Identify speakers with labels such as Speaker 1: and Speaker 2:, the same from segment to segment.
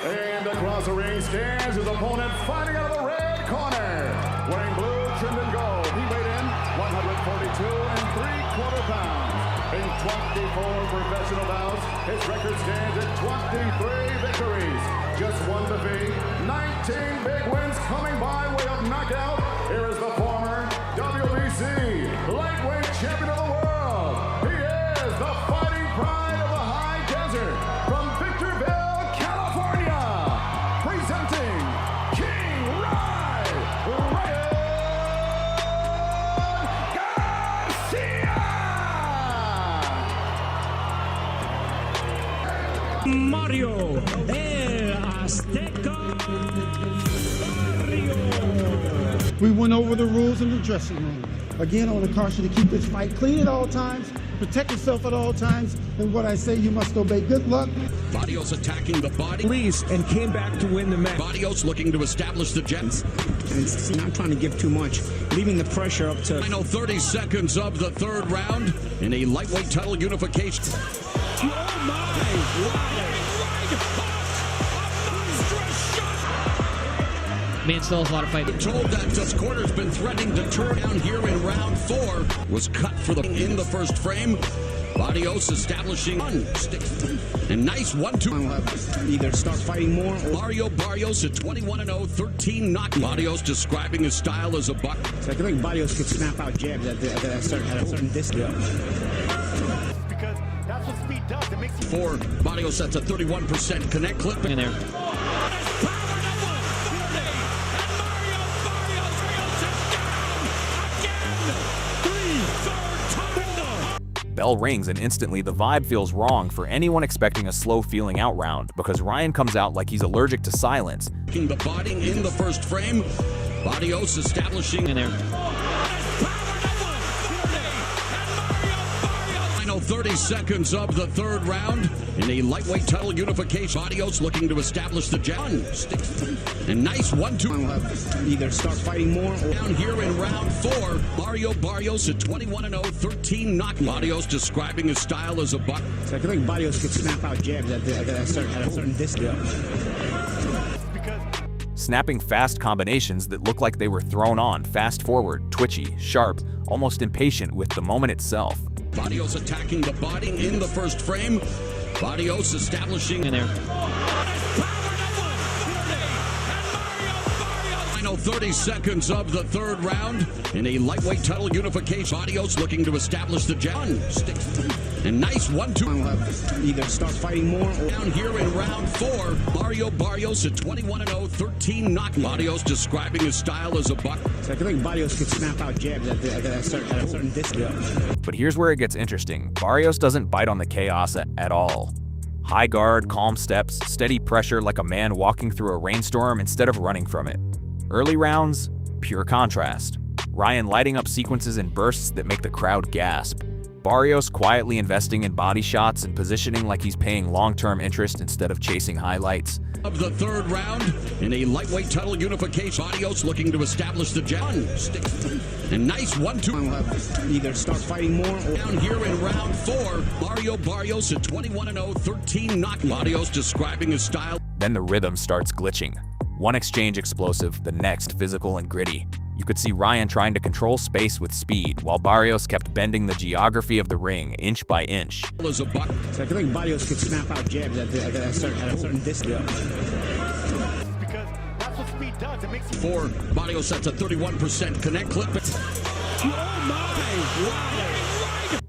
Speaker 1: And across the ring stands his opponent fighting out of the red corner. Wearing blue, trimmed in gold, he weighed in 142 3/4 pounds. In 24 professional bouts, his record stands at 23 victories. Just one defeat, 19 big wins coming by way of knockout. Here is the former WBC lightweight champion of the world. He is the fighting pride of the high desert from Victorville, California. Presenting King Ryan Garcia.
Speaker 2: Mario Azteca Barrios.
Speaker 3: We went over the rules in the dressing room. Again, I want to caution you to keep this fight clean at all times, protect yourself at all times, and what I say, you must obey. Good luck.
Speaker 4: Barrios attacking the body.
Speaker 2: Police and came back to win the match.
Speaker 4: Barrios looking to establish the Jets.
Speaker 5: And not trying to give too much, leaving the pressure up to.
Speaker 4: Final 30 seconds of the third round in a lightweight title unification.
Speaker 2: Oh my!
Speaker 6: Man still has a lot of fight.
Speaker 4: Told that this corner's been threatening to turn down here in round 4. Was cut for the in the first frame. Barrios establishing one stick. And nice 1-2.
Speaker 5: Either start fighting more or.
Speaker 4: Mario Barrios at 21-0, 13 knockouts. Barrios describing his style as a buck.
Speaker 5: So I think Barrios could snap out jabs at a certain distance.
Speaker 7: Because that's what speed does. It makes you.
Speaker 4: For Barrios, that's a 31% connect clip.
Speaker 6: In there.
Speaker 8: Bell rings and instantly the vibe feels wrong for anyone expecting a slow feeling out round because Ryan comes out like he's allergic to silence.
Speaker 4: The body in the first frame. Barrios establishing
Speaker 6: In there.
Speaker 4: Final 30 seconds of the third round in a lightweight title unification. Barrios looking to establish the John stick. And nice 1-2.
Speaker 5: Either start fighting more or.
Speaker 4: Down here in round 4, Mario Barrios at 21-0, 13 knockouts. Barrios describing his style as a buck.
Speaker 5: So I think Barrios could snap out jabs at a certain distance.
Speaker 8: Snapping fast combinations that look like they were thrown on, fast forward, twitchy, sharp, almost impatient with the moment itself.
Speaker 4: Barrios attacking the body in the first frame. Barrios establishing
Speaker 6: In there.
Speaker 4: Final 30 seconds of the third round in a lightweight title unification. Barrios looking to establish the John stick. And nice 1-2.
Speaker 5: Either start fighting more or.
Speaker 4: Down here in round 4, Mario Barrios at 21-0, 13 knockouts. Barrios describing his style as a buck.
Speaker 5: So I think Barrios could snap out jabs at a certain distance.
Speaker 8: But here's where it gets interesting. Barrios doesn't bite on the chaos at all. High guard, calm steps, steady pressure like a man walking through a rainstorm instead of running from it. Early rounds, pure contrast. Ryan lighting up sequences in bursts that make the crowd gasp. Barrios quietly investing in body shots and positioning like he's paying long-term interest instead of chasing highlights.
Speaker 4: Of the third round in a lightweight title unification. Barrios looking to establish the John stick. And nice 1-2.
Speaker 5: Either start fighting more or.
Speaker 4: Down here in round 4, Mario Barrios at 21-0, 13 knockouts. Barrios describing his style.
Speaker 8: Then the rhythm starts glitching. One exchange explosive, the next physical and gritty. You could see Ryan trying to control space with speed, while Barrios kept bending the geography of the ring inch by inch.
Speaker 4: As a buck.
Speaker 5: So I think Barrios could snap out jabs at a certain distance.
Speaker 7: Because that's what speed does. It makes you.
Speaker 4: For Barrios, that's a 31% connect clip.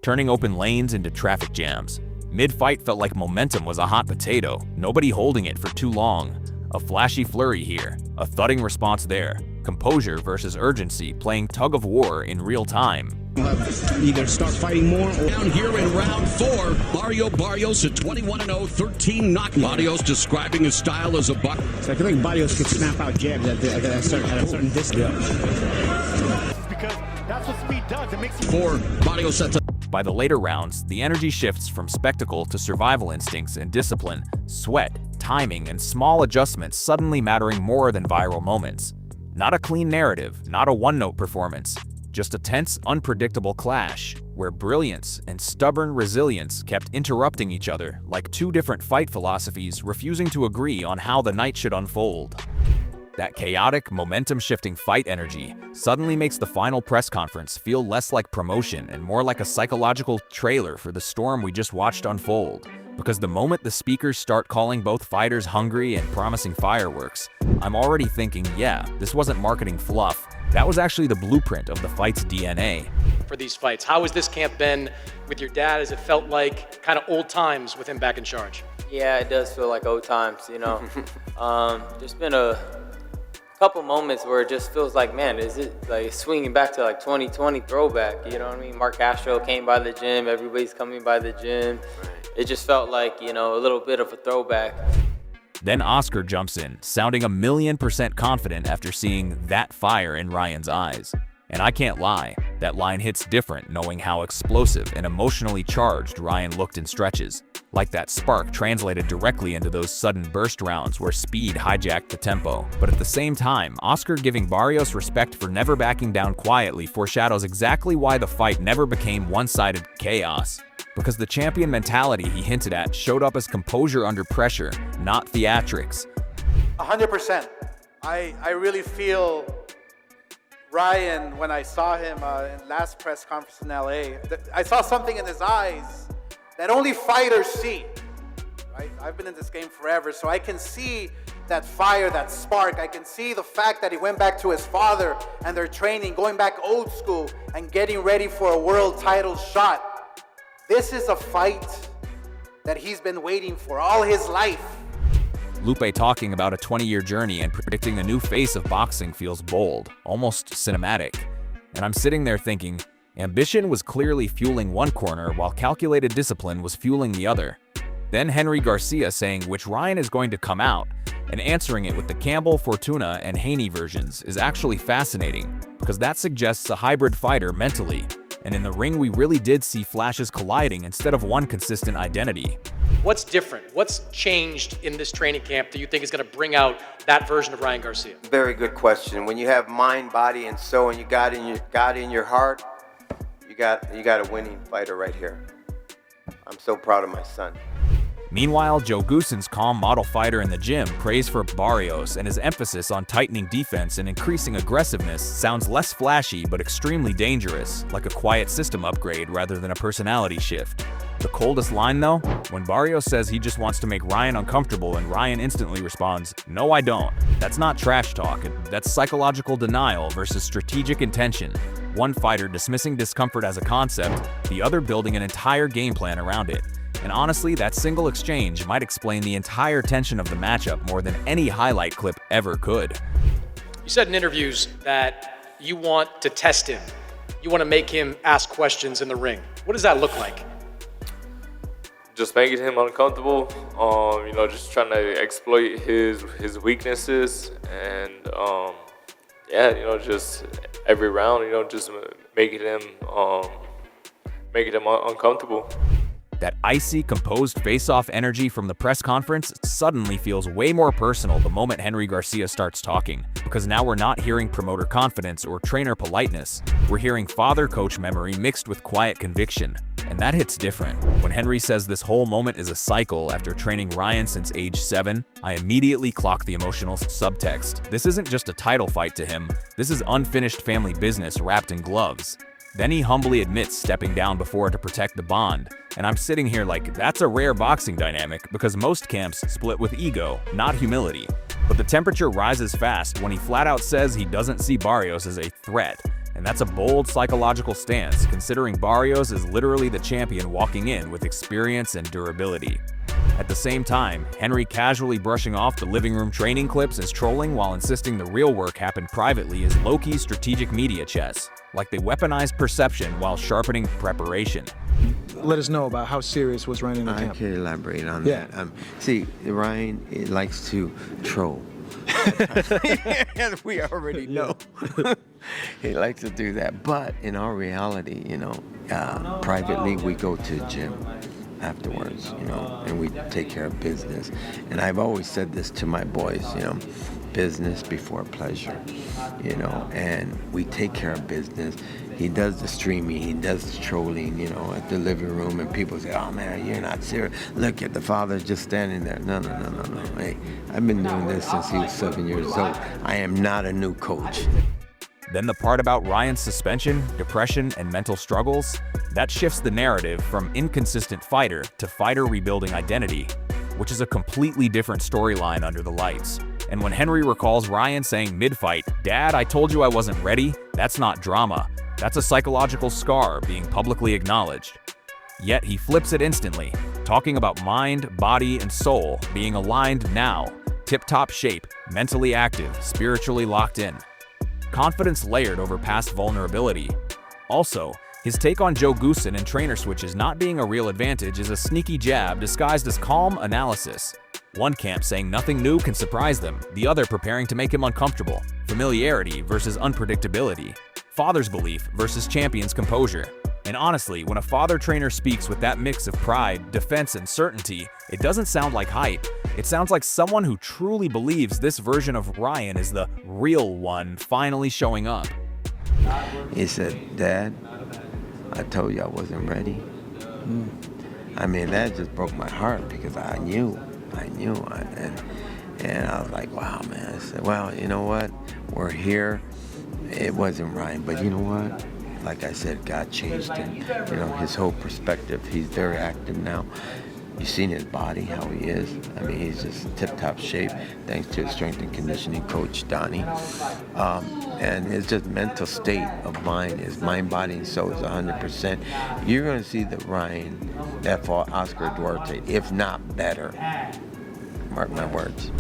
Speaker 8: Turning open lanes into traffic jams. Mid-fight felt like momentum was a hot potato, nobody holding it for too long. A flashy flurry here, a thudding response there. Composure versus urgency playing tug of war in real time.
Speaker 5: Either start fighting more or.
Speaker 4: Down here in round 4, Mario Barrios at 21-0, 13 knockouts. Barrios describing his style as a buck.
Speaker 5: So I think Barrios could snap out jabs at a certain distance.
Speaker 7: Because that's what speed does. It makes you.
Speaker 4: For Barrios, that's a.
Speaker 8: By the later rounds, the energy shifts from spectacle to survival instincts and discipline, sweat, timing, and small adjustments suddenly mattering more than viral moments. Not a clean narrative, not a one-note performance, just a tense, unpredictable clash where brilliance and stubborn resilience kept interrupting each other like two different fight philosophies refusing to agree on how the night should unfold. That chaotic, momentum-shifting fight energy suddenly makes the final press conference feel less like promotion and more like a psychological trailer for the storm we just watched unfold. Because the moment the speakers start calling both fighters hungry and promising fireworks, I'm already thinking, yeah, this wasn't marketing fluff. That was actually the blueprint of the fight's DNA.
Speaker 9: For these fights, how has this camp been with your dad? Has it felt like kind of old times with him back in charge?
Speaker 10: Yeah, it does feel like old times, you know. There's been a couple moments where it just feels like, man, is it like swinging back to like 2020 throwback, you know what I mean? Mark Castro came by the gym, everybody's coming by the gym. It just felt like, you know, a little bit of a throwback.
Speaker 8: Then Oscar jumps in, sounding 1,000,000% confident after seeing that fire in Ryan's eyes. And I can't lie, that line hits different knowing how explosive and emotionally charged Ryan looked in stretches. Like that spark translated directly into those sudden burst rounds where speed hijacked the tempo. But at the same time, Oscar giving Barrios respect for never backing down quietly foreshadows exactly why the fight never became one-sided chaos. Because the champion mentality he hinted at showed up as composure under pressure, not theatrics.
Speaker 11: 100%. I really feel Ryan, when I saw him in last press conference in LA, I saw something in his eyes that only fighters see, right? I've been in this game forever, so I can see that fire, that spark. I can see the fact that he went back to his father and their training, going back old school and getting ready for a world title shot. This is a fight that he's been waiting for all his life.
Speaker 8: Lupe talking about a 20-year journey and predicting a new face of boxing feels bold, almost cinematic. And I'm sitting there thinking, ambition was clearly fueling one corner while calculated discipline was fueling the other. Then Henry Garcia saying which Ryan is going to come out, and answering it with the Campbell, Fortuna, and Haney versions is actually fascinating, because that suggests a hybrid fighter mentally. And in the ring, we really did see flashes colliding instead of one consistent identity.
Speaker 9: What's different? What's changed in this training camp that you think is going to bring out that version of Ryan Garcia?
Speaker 12: Very good question. When you have mind, body, and soul, and you got in your heart, you got a winning fighter right here. I'm so proud of my son.
Speaker 8: Meanwhile, Joe Goossen's calm model fighter in the gym prays for Barrios, and his emphasis on tightening defense and increasing aggressiveness sounds less flashy but extremely dangerous, like a quiet system upgrade rather than a personality shift. The coldest line though? When Barrios says he just wants to make Ryan uncomfortable and Ryan instantly responds, "No, I don't." That's not trash talk, that's psychological denial versus strategic intention. One fighter dismissing discomfort as a concept, the other building an entire game plan around it. And honestly, that single exchange might explain the entire tension of the matchup more than any highlight clip ever could.
Speaker 9: You said in interviews that you want to test him. You want to make him ask questions in the ring. What does that look like?
Speaker 13: Just making him uncomfortable, just trying to exploit his weaknesses, and just every round, just making him uncomfortable.
Speaker 8: That icy, composed face-off energy from the press conference suddenly feels way more personal the moment Henry Garcia starts talking, because now we're not hearing promoter confidence or trainer politeness. We're hearing father-coach memory mixed with quiet conviction, and that hits different. When Henry says this whole moment is a cycle after training Ryan since age 7, I immediately clock the emotional subtext. This isn't just a title fight to him, this is unfinished family business wrapped in gloves. Then he humbly admits stepping down before to protect the bond, and I'm sitting here like, that's a rare boxing dynamic because most camps split with ego, not humility. But the temperature rises fast when he flat out says he doesn't see Barrios as a threat, and that's a bold psychological stance considering Barrios is literally the champion walking in with experience and durability. At the same time, Henry casually brushing off the living room training clips as trolling while insisting the real work happened privately is low-key strategic media chess, like they weaponized perception while sharpening preparation.
Speaker 14: Let us know about how serious was Ryan in the camp.
Speaker 12: I can elaborate on that. See, Ryan likes to troll. We already know. He likes to do that. But in our reality, privately we go to the gym afterwards, and we take care of business. And I've always said this to my boys, business before pleasure, you know, and we take care of business. He does the streaming, he does the trolling, you know, at the living room, and people say, oh man, you're not serious. Look at the father just standing there. No. Hey, I've been doing this since he was 7 years old. I am not a new coach.
Speaker 8: Then the part about Ryan's suspension, depression, and mental struggles, that shifts the narrative from inconsistent fighter to fighter rebuilding identity, which is a completely different storyline under the lights. And when Henry recalls Ryan saying mid-fight, "Dad, I told you I wasn't ready," that's not drama. That's a psychological scar being publicly acknowledged. Yet he flips it instantly, talking about mind, body, and soul being aligned now, tip-top shape, mentally active, spiritually locked in. Confidence layered over past vulnerability. Also, his take on Joe Goossen and trainer switches not being a real advantage is a sneaky jab disguised as calm analysis. One camp saying nothing new can surprise them, the other preparing to make him uncomfortable. Familiarity versus unpredictability. Father's belief versus champion's composure. And honestly, when a father trainer speaks with that mix of pride, defense, and certainty, it doesn't sound like hype. It sounds like someone who truly believes this version of Ryan is the real one finally showing up.
Speaker 12: He said, "Dad, I told you I wasn't ready." I mean, that just broke my heart because I knew. And I was like, wow, man. I said, well, you know what? We're here. It wasn't Ryan, but you know what? Like I said, God changed him. You know, his whole perspective. He's very active now. You've seen his body, how he is. I mean, he's just tip-top shape, thanks to his strength and conditioning coach, Donnie. And his just mental state of mind, his mind, body, and soul is 100%. You're going to see the Ryan that fought Oscar Duarte, if not better. Mark my words.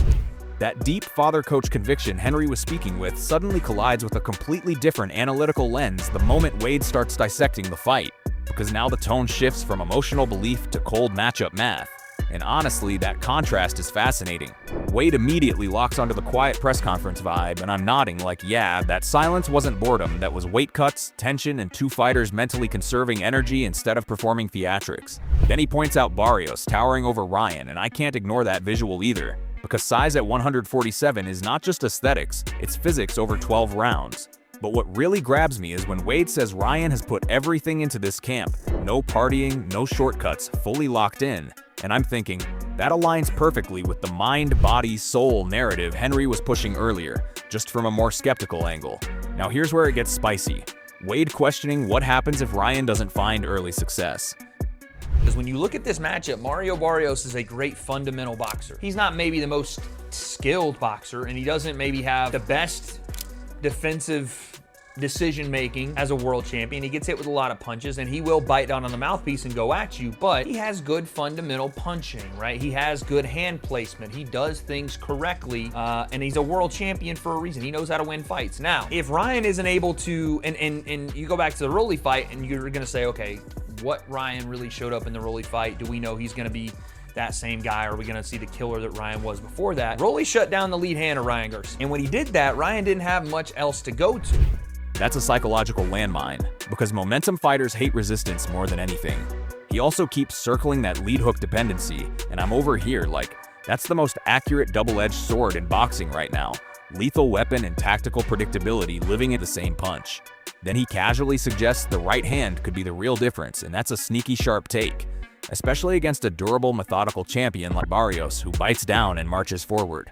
Speaker 8: That deep father-coach conviction Henry was speaking with suddenly collides with a completely different analytical lens the moment Wade starts dissecting the fight, because now the tone shifts from emotional belief to cold matchup math. And honestly, that contrast is fascinating. Wade immediately locks onto the quiet press conference vibe, and I'm nodding like, yeah, that silence wasn't boredom, that was weight cuts, tension, and two fighters mentally conserving energy instead of performing theatrics. Then he points out Barrios towering over Ryan, and I can't ignore that visual either, because size at 147 is not just aesthetics, it's physics over 12 rounds. But what really grabs me is when Wade says Ryan has put everything into this camp. No partying, no shortcuts, fully locked in. And I'm thinking, that aligns perfectly with the mind, body, soul narrative Henry was pushing earlier, just from a more skeptical angle. Now here's where it gets spicy. Wade questioning what happens if Ryan doesn't find early success.
Speaker 15: Because when you look at this matchup, Mario Barrios is a great fundamental boxer. He's not maybe the most skilled boxer, and he doesn't maybe have the best defensive decision-making as a world champion. He gets hit with a lot of punches, and he will bite down on the mouthpiece and go at you, but he has good fundamental punching, right? He has good hand placement. He does things correctly, and he's a world champion for a reason. He knows how to win fights. Now, if Ryan isn't able to, and you go back to the Rolly fight, and you're gonna say, okay, what Ryan really showed up in the Rolly fight? Do we know he's gonna be that same guy? Or are we gonna see the killer that Ryan was before that? Rolly shut down the lead hand of Ryan Garcia. And when he did that, Ryan didn't have much else to go to.
Speaker 8: That's a psychological landmine, because momentum fighters hate resistance more than anything. He also keeps circling that lead hook dependency, and I'm over here like, that's the most accurate double-edged sword in boxing right now. Lethal weapon and tactical predictability living in the same punch. Then he casually suggests the right hand could be the real difference, and that's a sneaky sharp take, especially against a durable, methodical champion like Barrios who bites down and marches forward.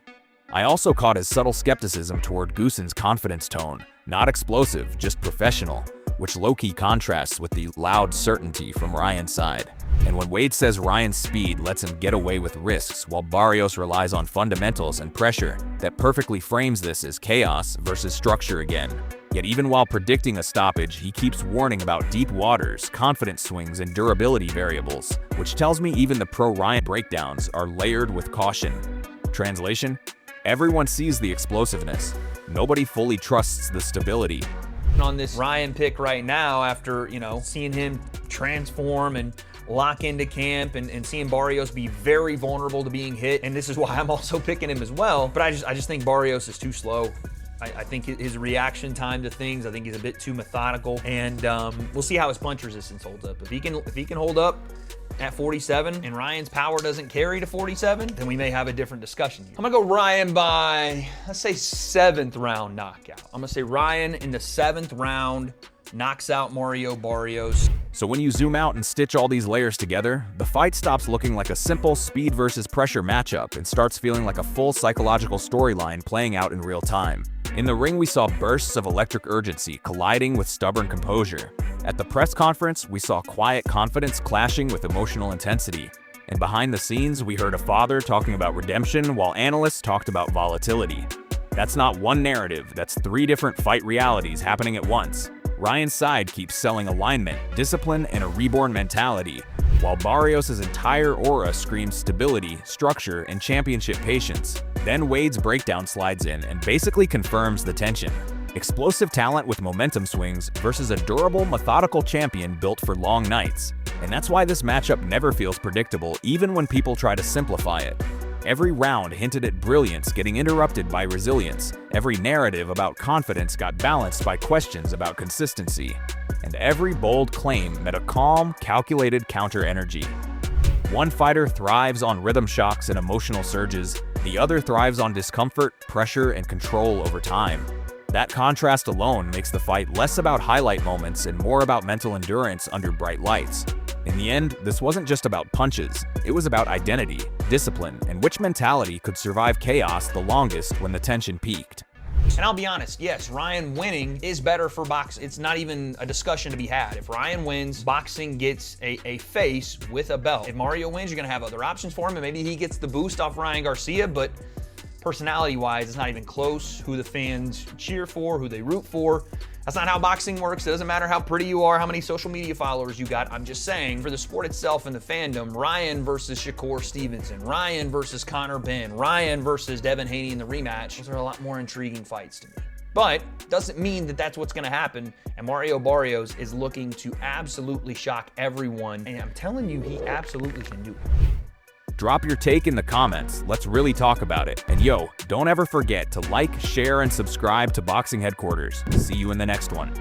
Speaker 8: I also caught his subtle skepticism toward Goossen's confidence tone, not explosive, just professional, which low-key contrasts with the loud certainty from Ryan's side. And when Wade says Ryan's speed lets him get away with risks while Barrios relies on fundamentals and pressure, that perfectly frames this as chaos versus structure again. Yet even while predicting a stoppage, he keeps warning about deep waters, confidence swings, and durability variables, which tells me even the pro-Ryan breakdowns are layered with caution. Translation? Everyone sees the explosiveness. Nobody fully trusts the stability.
Speaker 15: On this Ryan pick right now, after, seeing him transform and lock into camp and seeing Barrios be very vulnerable to being hit, and this is why I'm also picking him as well, but I just think Barrios is too slow. I think his reaction time to things, I think he's a bit too methodical, and we'll see how his punch resistance holds up. If he can hold up at 47 and Ryan's power doesn't carry to 47, then we may have a different discussion here. I'm gonna go Ryan by, let's say, 7th round knockout. I'm gonna say Ryan in the 7th round knocks out Mario Barrios.
Speaker 8: So when you zoom out and stitch all these layers together, the fight stops looking like a simple speed versus pressure matchup and starts feeling like a full psychological storyline playing out in real time. In the ring, we saw bursts of electric urgency colliding with stubborn composure. At the press conference, we saw quiet confidence clashing with emotional intensity. And behind the scenes, we heard a father talking about redemption while analysts talked about volatility. That's not one narrative, that's 3 different fight realities happening at once. Ryan's side keeps selling alignment, discipline, and a reborn mentality, while Barrios' entire aura screams stability, structure, and championship patience. Then Wade's breakdown slides in and basically confirms the tension. Explosive talent with momentum swings versus a durable, methodical champion built for long nights. And that's why this matchup never feels predictable, even when people try to simplify it. Every round hinted at brilliance getting interrupted by resilience. Every narrative about confidence got balanced by questions about consistency. And every bold claim met a calm, calculated counter-energy. One fighter thrives on rhythm shocks and emotional surges. The other thrives on discomfort, pressure, and control over time. That contrast alone makes the fight less about highlight moments and more about mental endurance under bright lights. In the end, this wasn't just about punches. It was about identity, discipline, and which mentality could survive chaos the longest when the tension peaked.
Speaker 15: And I'll be honest, yes, Ryan winning is better for boxing. It's not even a discussion to be had. If Ryan wins, boxing gets a face with a belt. If Mario wins, you're gonna have other options for him, and maybe he gets the boost off Ryan Garcia, but personality-wise, it's not even close who the fans cheer for, who they root for. That's not how boxing works. It doesn't matter how pretty you are, how many social media followers you got. I'm just saying, for the sport itself and the fandom, Ryan versus Shakur Stevenson, Ryan versus Conor Benn, Ryan versus Devin Haney in the rematch, those are a lot more intriguing fights to me. But doesn't mean that that's what's gonna happen, and Mario Barrios is looking to absolutely shock everyone, and I'm telling you, he absolutely can do it.
Speaker 8: Drop your take in the comments. Let's really talk about it. And yo, don't ever forget to like, share, and subscribe to Boxing Headquarters. See you in the next one.